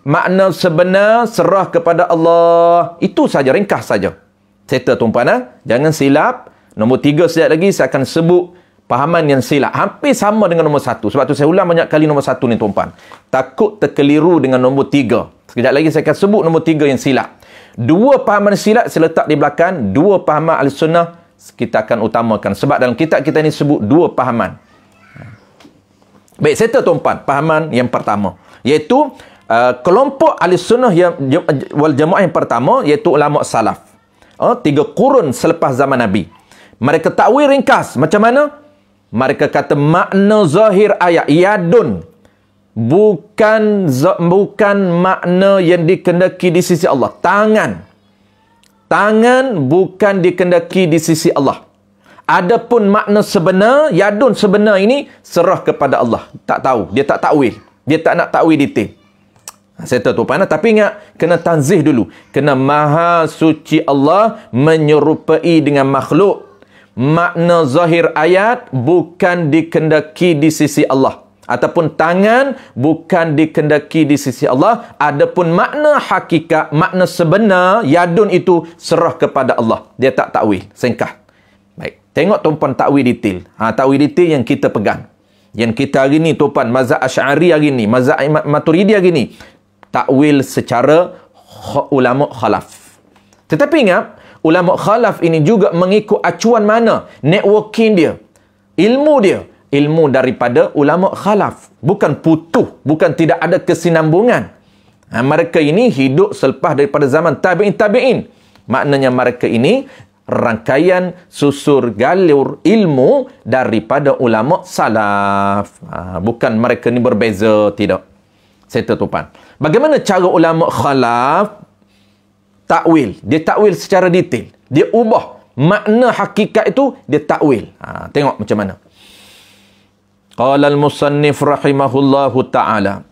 makna sebenar serah kepada Allah. Itu saja, ringkas saja. Settle tuan-tuan, jangan silap. Nombor 3 sekejap lagi saya akan sebut fahaman yang silap. Hampir sama dengan nombor 1. Sebab tu saya ulang banyak kali nombor 1 ni tuan-tuan. Takut terkeliru dengan nombor 3. Sekejap lagi saya akan sebut nombor 3 yang silap. 2 fahaman silap saya letak di belakang. 2 fahaman Ahlussunnah kita akan utamakan. Sebab dalam kitab kita ni sebut 2 fahaman. Baik, settle tuan-tuan. Fahaman yang pertama, iaitu kelompok Ahlussunnah wal Jamaah yang pertama, iaitu ulama salaf. 3 kurun selepas zaman Nabi. Mereka takwil ringkas. Macam mana? Mereka kata makna zahir ayat yadun bukan makna yang dikehendaki di sisi Allah. Tangan bukan dikehendaki di sisi Allah. Adapun makna sebenar, yadun sebenar ini serah kepada Allah. Tak tahu, dia tak takwil. Dia tak nak takwil detail. Settle tuan-tuan. Tapi ingat, kena tanzih dulu. Kena maha suci Allah menyerupai dengan makhluk. Makna zahir ayat bukan dikendaki di sisi Allah. Ataupun tangan bukan dikendaki di sisi Allah. Adapun makna hakikat, makna sebenar, yadun itu serah kepada Allah. Dia tak takwil, singkah. Baik. Tengok tuan-tuan takwil detail. Takwil detail yang kita pegang. Yang kita hari ni tuan-tuan, mazhab Asy'ari hari ni, mazhab Maturidi hari ni, takwil secara ulama khalaf. Tetapi ingat, ulama khalaf ini juga mengikut acuan mana? Networking dia, ilmu dia, ilmu daripada ulama khalaf. Bukan putus, bukan tidak ada kesinambungan. Mereka ini hidup selepas daripada zaman tabi'in. Maknanya mereka ini rangkaian susur galur ilmu daripada ulama salaf. Bukan mereka ni berbeza, tidak. Saya tuan. Bagaimana cara ulama khalaf takwil? Dia takwil secara detail. Dia ubah makna hakikat itu, dia takwil. Tengok macam mana. Qala al-musannif rahimahullahu ta'ala.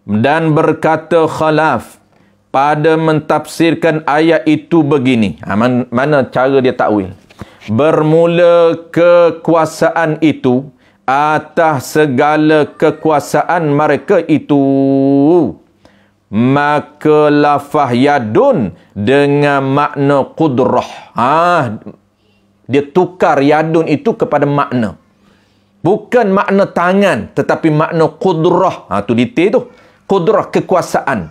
Dan berkata khalaf pada mentafsirkan ayat itu begini. Mana cara dia takwil? Bermula kekuasaan itu atas segala kekuasaan mereka itu, maka lafaz yadun dengan makna qudrah. Dia tukar yadun itu kepada makna, bukan makna tangan, tetapi makna qudrah. Tu detail tu. Qudrah, kekuasaan.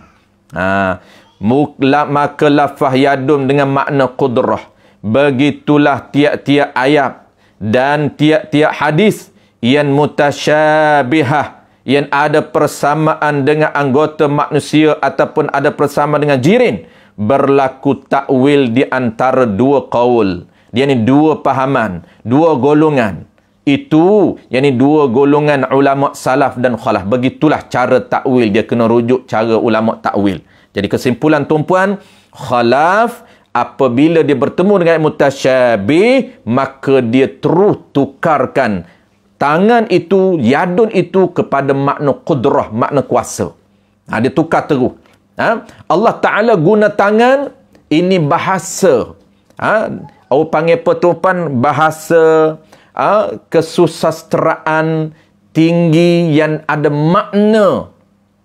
Maka lafaz yadun dengan makna qudrah. Begitulah tiap-tiap ayat dan tiap-tiap hadis yang mutasyabihah, yang ada persamaan dengan anggota manusia ataupun ada persamaan dengan jirin, berlaku takwil di antara dua qaul. Dia ni dua pahaman, dua golongan. Itu yang ni dua golongan ulama salaf dan khalaf. Begitulah cara takwil. Dia kena rujuk cara ulama takwil. Jadi kesimpulan tuan-puan, khalaf apabila dia bertemu dengan mutasyabih, maka dia terus tukarkan tangan itu, yadun itu kepada makna qudrah, makna kuasa. Dia tukar terus. Allah Ta'ala guna tangan, ini bahasa. Orang panggil pertupan bahasa kesusastraan tinggi yang ada makna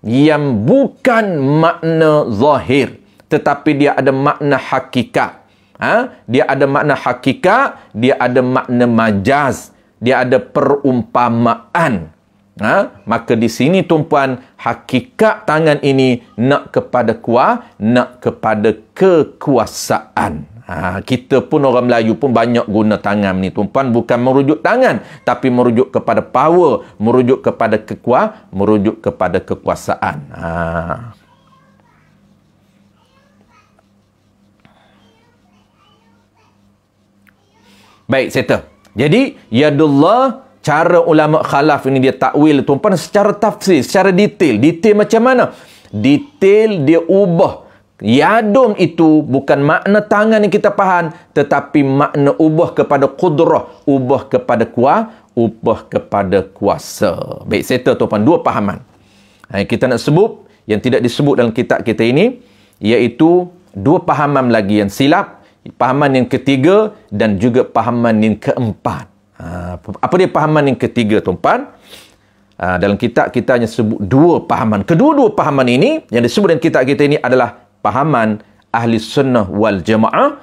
yang bukan makna zahir, tetapi dia ada makna hakikat. Dia ada makna hakikat, dia ada makna majaz, dia ada perumpamaan. Maka di sini tuan-puan, hakikat tangan ini nak kepada nak kepada kekuasaan. Kita pun orang Melayu pun banyak guna tangan ni tuan-puan, bukan merujuk tangan, tapi merujuk kepada power, merujuk kepada merujuk kepada kekuasaan. Baik, settle. Jadi, yadullah, cara ulama khalaf ini dia takwil tuan-puan secara tafsir, secara detail. Detail macam mana? Detail dia ubah. Yadun itu bukan makna tangan yang kita faham, tetapi makna ubah kepada qudrah, ubah kepada ubah kepada kuasa. Baik, settle tuan-puan. Dua pahaman. Kita nak sebut yang tidak disebut dalam kitab kita ini, iaitu dua pahaman lagi yang silap. Pahaman yang ketiga dan juga pahaman yang keempat. Apa dia pahaman yang ketiga tuan-tuan? Dalam kitab kita hanya sebut dua pahaman. Kedua-dua pahaman ini yang disebut dalam kitab kita ini adalah pahaman ahli sunnah wal jamaah.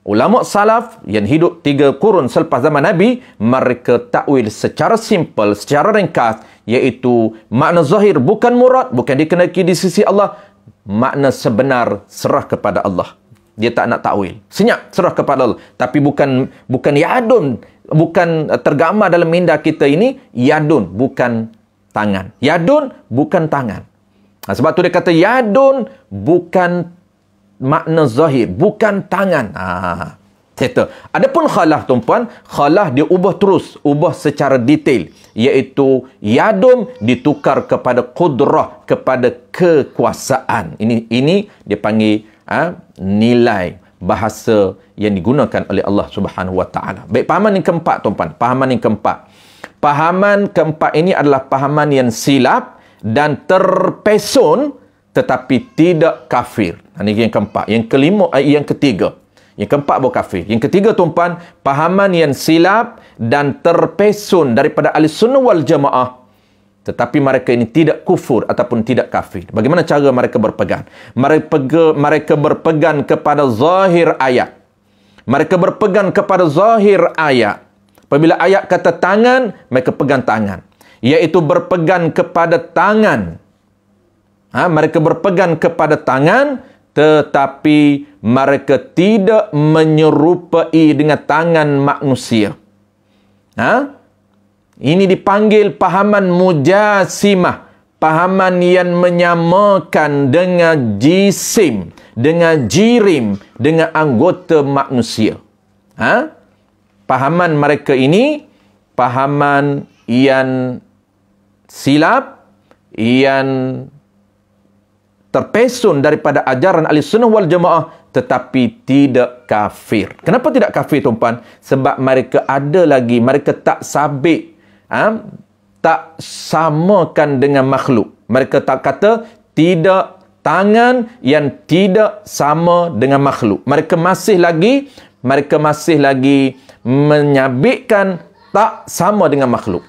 Ulama salaf yang hidup 3 kurun selepas zaman Nabi, mereka takwil secara simple, secara ringkas, iaitu makna zahir bukan murad, bukan dikehendaki di sisi Allah. Makna sebenar serah kepada Allah. Dia tak nak takwil. Senyap, serah kepada Allah. Tapi bukan yadun, bukan tergambar dalam minda kita ini, yadun, bukan tangan. Yadun, bukan tangan. Sebab tu dia kata yadun, bukan makna zahir, bukan tangan. Settle. Adapun khalaf tuan-puan, khalaf dia ubah terus, ubah secara detail, iaitu yadun ditukar kepada qudrah, kepada kekuasaan. Ini dia panggil nilai bahasa yang digunakan oleh Allah Subhanahu Wa Taala. Baik, pahaman yang keempat tuan-tuan, pahaman yang keempat. Pahaman keempat ini adalah pahaman yang silap dan terpesun tetapi tidak kafir. Ini yang keempat. Yang kelima, yang ketiga. Yang keempat baru kafir. Yang ketiga tuan-tuan, pahaman yang silap dan terpesun daripada ahli sunnah wal jamaah. Tetapi mereka ini tidak kufur ataupun tidak kafir. Bagaimana cara mereka berpegang? Mereka berpegang kepada zahir ayat. Mereka berpegang kepada zahir ayat. Apabila ayat kata tangan, mereka pegang tangan. Iaitu berpegang kepada tangan. Mereka berpegang kepada tangan, tetapi mereka tidak menyerupai dengan tangan manusia. Ini dipanggil pahaman mujassimah. Pahaman yang menyamakan dengan jisim, dengan jirim, dengan anggota manusia. Pahaman mereka ini, pahaman yang silap, yang terpesun daripada ajaran ahli sunnah wal jamaah, tetapi tidak kafir. Kenapa tidak kafir, tuan-tuan? Sebab mereka ada lagi, mereka tak sabit, tak samakan dengan makhluk. Mereka tak kata tidak tangan yang tidak sama dengan makhluk. Mereka masih lagi menyabitkan tak sama dengan makhluk.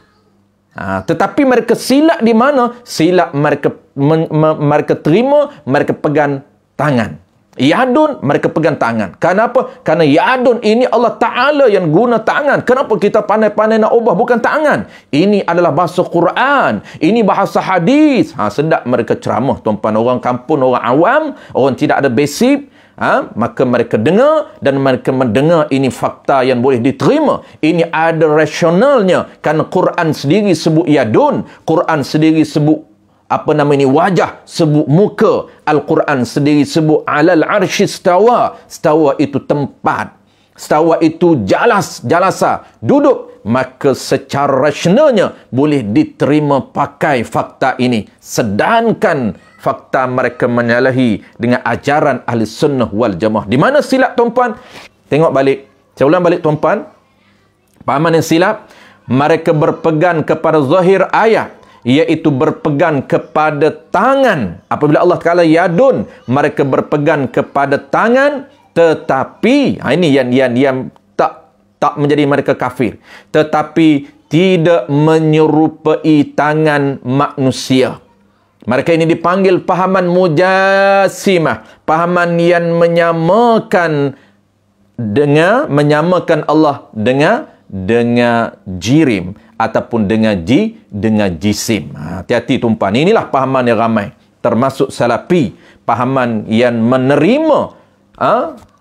Tetapi mereka silap di mana? Silap mereka terima, mereka pegang tangan. Yadun, mereka pegang tangan. Kenapa? Karena yadun ini Allah Ta'ala yang guna tangan. Kenapa kita pandai-pandai nak ubah bukan tangan? Ini adalah bahasa Quran. Ini bahasa hadis. Sedap mereka ceramah, tuan-tuan. Orang kampung, orang awam, orang tidak ada basic. Maka mereka dengar dan mereka mendengar ini fakta yang boleh diterima. Ini ada rasionalnya. Kerana Quran sendiri sebut yadun. Quran sendiri sebut wajah, sebut muka. Al-Quran sendiri sebut alal arsy istawa. Istawa itu tempat. Istawa itu jalasa, duduk. Maka secara rasionalnya boleh diterima pakai fakta ini. Sedangkan fakta mereka menyalahi dengan ajaran ahli sunnah wal jamaah. Di mana silap, tuan-tuan? Tengok balik. Saya ulang balik, tuan-tuan. Pahaman yang silap, mereka berpegang kepada zahir ayat, iaitu berpegang kepada tangan. Apabila Allah Ta'ala yadun, mereka berpegang kepada tangan, tetapi ini yang tak menjadi mereka kafir, tetapi tidak menyerupai tangan manusia. Mereka ini dipanggil pahaman mujassimah, pahaman yang menyamakan Allah dengan jirim ataupun dengan jisim. Hati-hati, tuan-tuan. Inilah pahaman yang ramai, termasuk salafi, pahaman yang menerima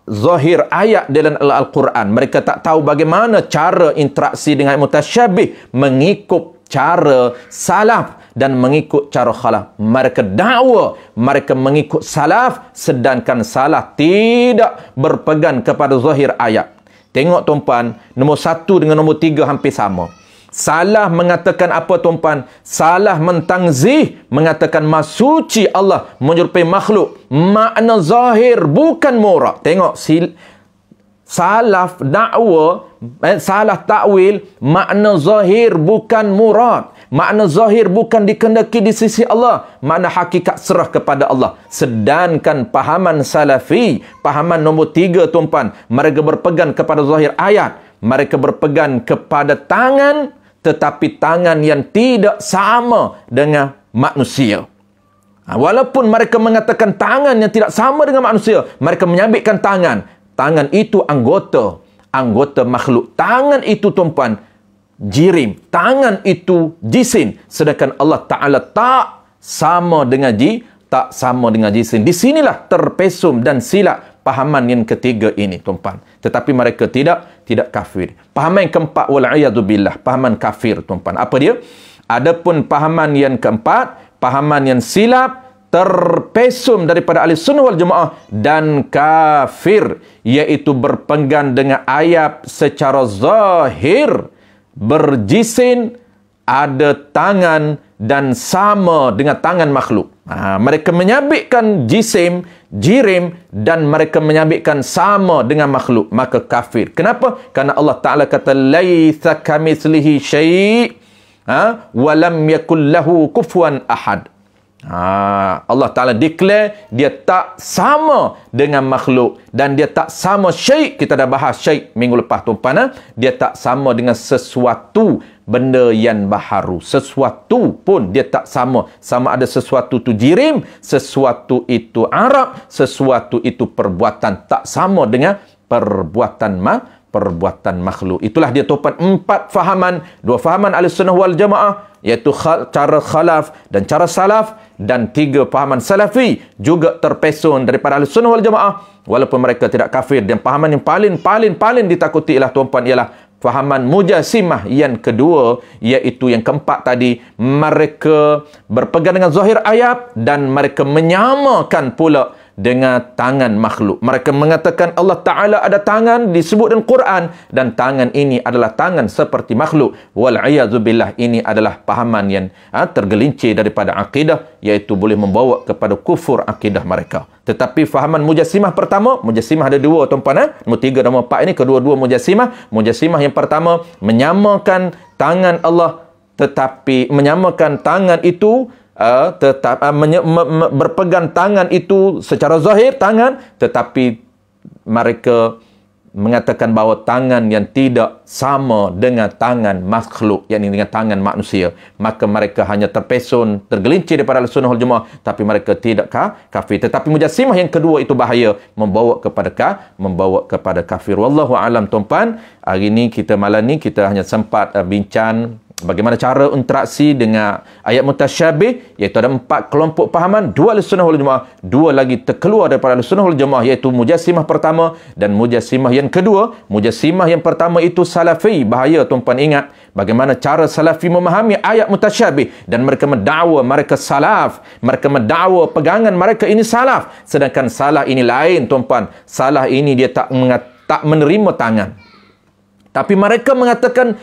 zahir ayat dalam Al-Quran. Mereka tak tahu bagaimana cara interaksi dengan mutasyabih, mengikut cara salaf dan mengikut cara khalaf. Mereka dakwa mereka mengikut salaf, sedangkan salaf tidak berpegang kepada zahir ayat. Tengok, tuan-tuan, nombor 1 dengan nombor 3 hampir sama. Salah mengatakan apa, tuan-tuan? Salah mentangzih, mengatakan masuci Allah menyerupai makhluk. Makna zahir, bukan murad. Tengok, salaf dakwa, salah takwil, makna zahir bukan murad. Makna zahir bukan dikehendaki di sisi Allah. Makna hakikat serah kepada Allah. Sedangkan pahaman salafi, pahaman nombor 3, tuan-tuan, mereka berpegang kepada zahir ayat. Mereka berpegang kepada tangan, tetapi tangan yang tidak sama dengan manusia. Walaupun mereka mengatakan tangan yang tidak sama dengan manusia, mereka menyabitkan tangan. Tangan itu anggota makhluk. Tangan itu, tuan-tuan, jirim. Tangan itu jisim. Sedangkan Allah Ta'ala tak sama dengan jisim. Di sinilah terpesum dan silap pahaman yang ketiga ini, tuan-tuan. Tetapi mereka tidak kafir. Pahaman yang keempat, wal'iyadzubillah, pahaman kafir, tuan-tuan. Apa dia? Adapun pahaman yang keempat, pahaman yang silap, terpesum daripada ahli sunnah wal jamaah dan kafir, iaitu berpegang dengan ayat secara zahir, berjisim, ada tangan dan sama dengan tangan makhluk. Mereka menyabitkan jisim, jirim, dan mereka menyabitkan sama dengan makhluk. Maka kafir. Kenapa? Karena Allah Ta'ala kata, laisa kamitslihi syai'. walam yakul lahu kufuwan ahad. Allah Ta'ala declare dia tak sama dengan makhluk dan dia tak sama syai'. Kita dah bahas syai' minggu lepas tuan-puan. Dia tak sama dengan sesuatu benda yang baharu. Sesuatu pun dia tak sama. Sama ada sesuatu tu jirim, sesuatu itu Arab, sesuatu itu perbuatan. Tak sama dengan perbuatan makhluk. Itulah dia tuan-puan 4 fahaman. 2 fahaman Ahlussunnah wal Jamaah, iaitu cara khalaf dan cara salaf, dan 3 fahaman salafi juga terpesun daripada Ahlussunnah wal Jamaah walaupun mereka tidak kafir. Dan fahaman yang paling ditakuti ialah tuan-puan ialah fahaman Mujassimah yang kedua, iaitu yang keempat tadi. Mereka berpegang dengan zahir ayat dan mereka menyamakan pula dengan tangan makhluk. Mereka mengatakan Allah Ta'ala ada tangan disebut dalam Quran, dan tangan ini adalah tangan seperti makhluk. Wal'iyadzubillah, ini adalah fahaman yang tergelincir daripada akidah, iaitu boleh membawa kepada kufur akidah mereka. Tetapi fahaman Mujassimah pertama, Mujassimah ada 2 tuan-puan, nombor 3 dan nombor 4 ini kedua-dua Mujassimah. Mujassimah yang pertama menyamakan tangan Allah, tetapi menyamakan tangan itu berpegang tangan itu secara zahir tangan, tetapi mereka mengatakan bahawa tangan yang tidak sama dengan tangan makhluk, yakni dengan tangan manusia. Maka mereka hanya terpesun, tergelincir daripada Ahlussunnah wal Jamaah, tapi mereka tidak kafir. Tetapi Mujassimah yang kedua itu bahaya, membawa kepada kafir. Wallahu alam tuan-puan. Hari ini malam ni kita hanya sempat bincang bagaimana cara interaksi dengan ayat mutasyabih, iaitu ada 4 kelompok pahaman. 2 Ahlussunnah wal Jamaah, 2 lagi terkeluar daripada Ahlussunnah wal Jamaah, iaitu Mujassimah pertama dan Mujassimah yang kedua. Mujassimah yang pertama itu salafi. Bahaya tuan-puan, ingat bagaimana cara salafi memahami ayat mutasyabih, dan mereka mendakwa mereka salaf, mereka mendakwa pegangan mereka ini salaf, sedangkan salah ini lain tuan-puan. Salah ini dia tak menerima tangan, tapi mereka mengatakan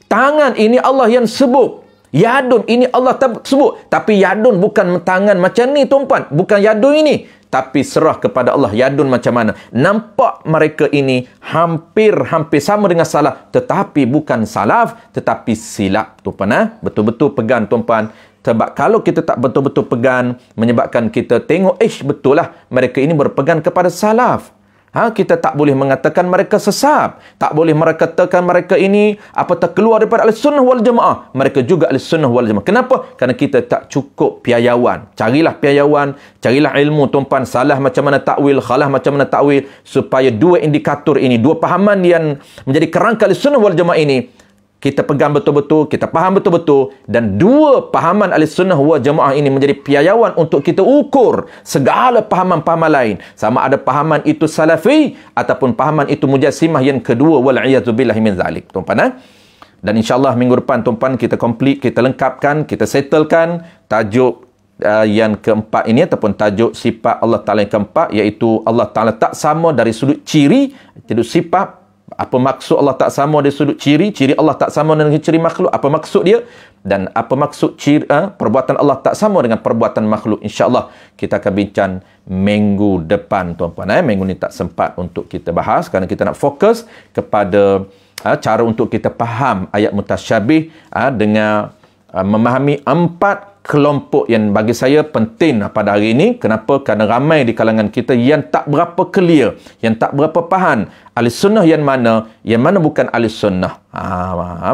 tangan ini Allah yang sebut. Yadun ini Allah sebut. Tapi yadun bukan tangan macam ni tuan-puan. Bukan yadun ini. Tapi serah kepada Allah. Yadun macam mana? Nampak mereka ini hampir sama dengan salah. Tetapi bukan salaf, tetapi silap tuan-puan. Betul-betul pegang tuan-puan. Sebab kalau kita tak betul-betul pegang, menyebabkan kita tengok, betul lah mereka ini berpegang kepada salaf. Kita tak boleh mengatakan mereka sesat. Tak boleh mengatakan mereka ini terkeluar daripada Ahlussunnah wal Jamaah. Mereka juga Ahlussunnah wal Jamaah. Kenapa? Kerana kita tak cukup piayawan. Carilah piayawan, carilah ilmu tuan-puan. Salah macam mana takwil, khalah macam mana takwil, supaya 2 indikator ini, 2 pahaman yang menjadi kerangka Ahlussunnah wal Jamaah ini, kita pegang betul-betul, kita faham betul-betul, dan 2 pahaman Ahlussunnah wal Jamaah ini menjadi piayawan untuk kita ukur segala pahaman-pahaman lain. Sama ada pahaman itu salafi ataupun pahaman itu Mujassimah yang kedua, wal'iyadzubillah min zalik tuan-puan. Dan insyaAllah minggu depan tuan-puan kita complete, kita lengkapkan, kita settlekan tajuk yang keempat ini, ataupun tajuk sifat Allah Ta'ala yang keempat, iaitu Allah Ta'ala tak sama dari sudut ciri, sudut sifat. Apa maksud Allah tak sama dari sudut ciri? Ciri Allah tak sama dengan ciri makhluk. Apa maksud dia? Dan apa maksud ciri perbuatan Allah tak sama dengan perbuatan makhluk? InsyaAllah kita akan bincang minggu depan tuan-puan. Minggu ni tak sempat untuk kita bahas kerana kita nak fokus kepada cara untuk kita faham ayat mutasyabih dengan memahami 4 kelompok yang bagi saya penting pada hari ini. Kenapa? Kerana ramai di kalangan kita yang tak berapa clear, yang tak berapa faham Ahlussunnah yang mana bukan Ahlussunnah.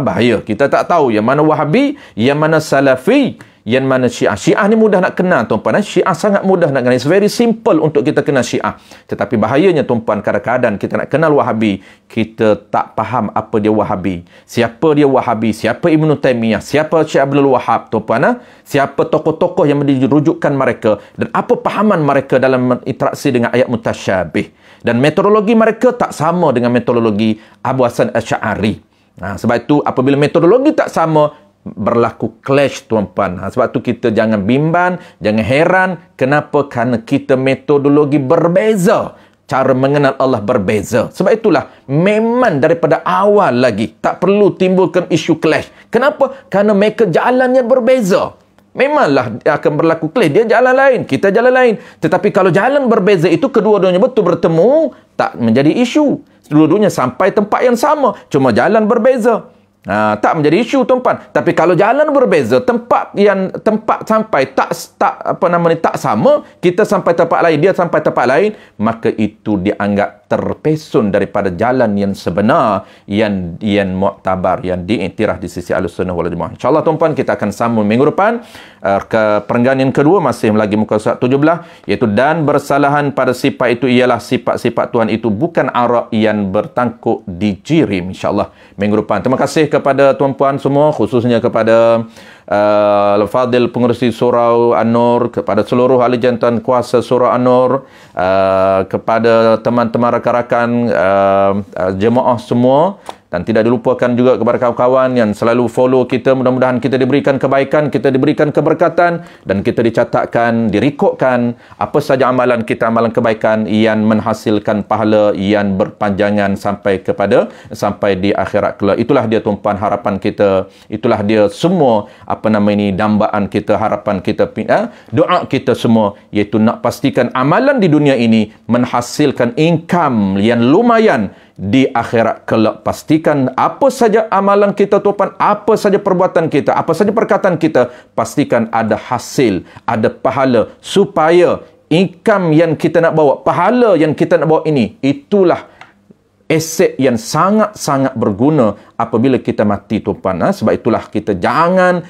Bahaya. Kita tak tahu yang mana Wahabi, yang mana Salafi, yang mana Syiah. Syiah ni mudah nak kenal tuan-puan. Syiah sangat mudah nak kenal. It's very simple untuk kita kenal Syiah. Tetapi bahayanya tuan-puan, kadang-kadang kita nak kenal Wahabi, kita tak faham apa dia Wahabi. Siapa dia Wahabi? Siapa Ibn Taymiyah? Siapa Syekh Abdul Wahab tuan-puan? Siapa tokoh-tokoh yang dirujukkan mereka? Dan apa pahaman mereka dalam interaksi dengan ayat mutasyabih? Dan metodologi mereka tak sama dengan metodologi Abu Hasan Asy'ari. Sebab itu apabila metodologi tak sama, berlaku clash tuan-puan. Sebab tu kita jangan bimbang, jangan heran. Kenapa? Kerana kita metodologi berbeza. Cara mengenal Allah berbeza. Sebab itulah memang daripada awal lagi tak perlu timbulkan isu clash. Kenapa? Kerana mereka jalannya berbeza. Memanglah akan berlaku clash. Dia jalan lain, kita jalan lain. Tetapi kalau jalan berbeza itu kedua-duanya betul bertemu, tak menjadi isu. Dua-duanya sampai tempat yang sama, cuma jalan berbeza. Tak menjadi isu tuan-puan. Tapi kalau jalan berbeza, tempat sampai tak sama, kita sampai tempat lain, dia sampai tempat lain, maka itu dianggap terpesun daripada jalan yang sebenar, yang muktabar, yang diiktiraf di sisi Ahlussunnah wal Jamaah. InsyaAllah tuan-puan, kita akan sambung minggu depan ke perenggan yang kedua, masih lagi muka surat 17, iaitu dan bersalahan pada sifat itu ialah sifat-sifat Tuhan itu bukan arak yang bertangkuk di jirim. InsyaAllah minggu depan. Terima kasih kepada tuan-puan semua, khususnya kepada Al-Fadil pengerusi Surau An-Nur, kepada seluruh ahli jantan kuasa Surau An-Nur, kepada teman-teman rakan-rakan jemaah semua, dan tidak dilupakan juga kepada kawan-kawan yang selalu follow kita. Mudah-mudahan kita diberikan kebaikan, kita diberikan keberkatan, dan kita dicatatkan, direkodkan apa saja amalan kita, amalan kebaikan yang menghasilkan pahala yang berpanjangan sampai di akhirat kelak. Itulah dia tuan-puan harapan kita, itulah dia semua dambaan kita, harapan kita, doa kita semua, iaitu nak pastikan amalan di dunia ini menghasilkan income yang lumayan di akhirat kelak. Pastikan apa saja amalan kita tuan-puan, apa saja perbuatan kita, apa saja perkataan kita, pastikan ada hasil, ada pahala, supaya income yang kita nak bawa, pahala yang kita nak bawa ini, itulah aset yang sangat-sangat berguna apabila kita mati tuan-puan. Sebab itulah kita jangan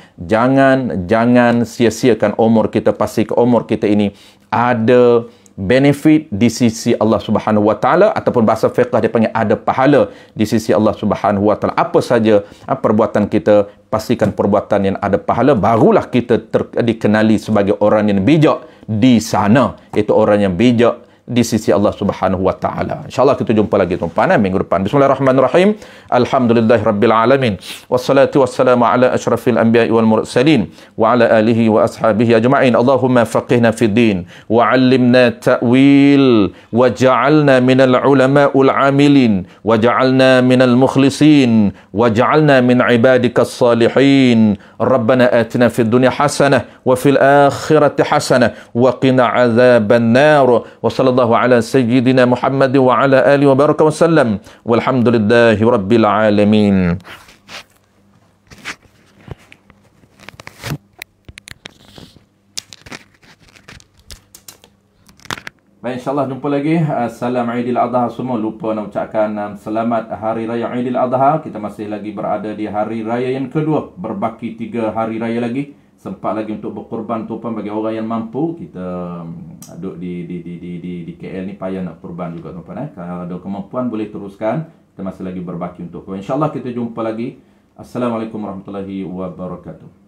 sia-siakan umur kita. Pastikan umur kita ini ada benefit di sisi Allah Subhanahu Wa Taala, ataupun bahasa fiqh dia panggil ada pahala di sisi Allah Subhanahu Wa Taala. Apa saja perbuatan kita, pastikan perbuatan yang ada pahala, barulah kita dikenali sebagai orang yang bijak di sana, iaitu orang yang bijak di sisi Allah Subhanahu Wa Taala. InsyaAllah kita jumpa lagi tuan-puan minggu depan. Bismillahirrahmanirrahim. Alhamdulillahirabbil alamin. Wassalatu wassalamu ala asyrafil anbiya'i wal mursalin wa ala alihi wa ashabihi ajma'in. Allahumma faqihna fid din wa 'allimna ta'wil wa ja'alna minal ulama'ul 'amilin wa ja'alna minal mukhlisin wa ja'alna min 'ibadikas salihin. Rabbana atina fid dunya hasanah wa fil akhirati hasanah wa qina 'adzaban nar. Wa sallallahu على سيدنا محمد وعلى آله وبارك وسلم والحمد لله رب العالمين. Baik, insyaAllah jumpa lagi. Salam Aidil Adha semua. Lupa nak ucapkan selamat Hari Raya Aidil Adha. Kita masih lagi berada di Hari Raya yang kedua. Berbaki 3 Hari Raya lagi. Sempat lagi untuk berkorban tuan-puan bagi orang yang mampu. Kita duduk di KL ni payah nak korban juga tuan-puan. Kalau ada kemampuan boleh teruskan. Kita masih lagi berbaki untuk kau. InsyaAllah kita jumpa lagi. Assalamualaikum warahmatullahi wabarakatuh.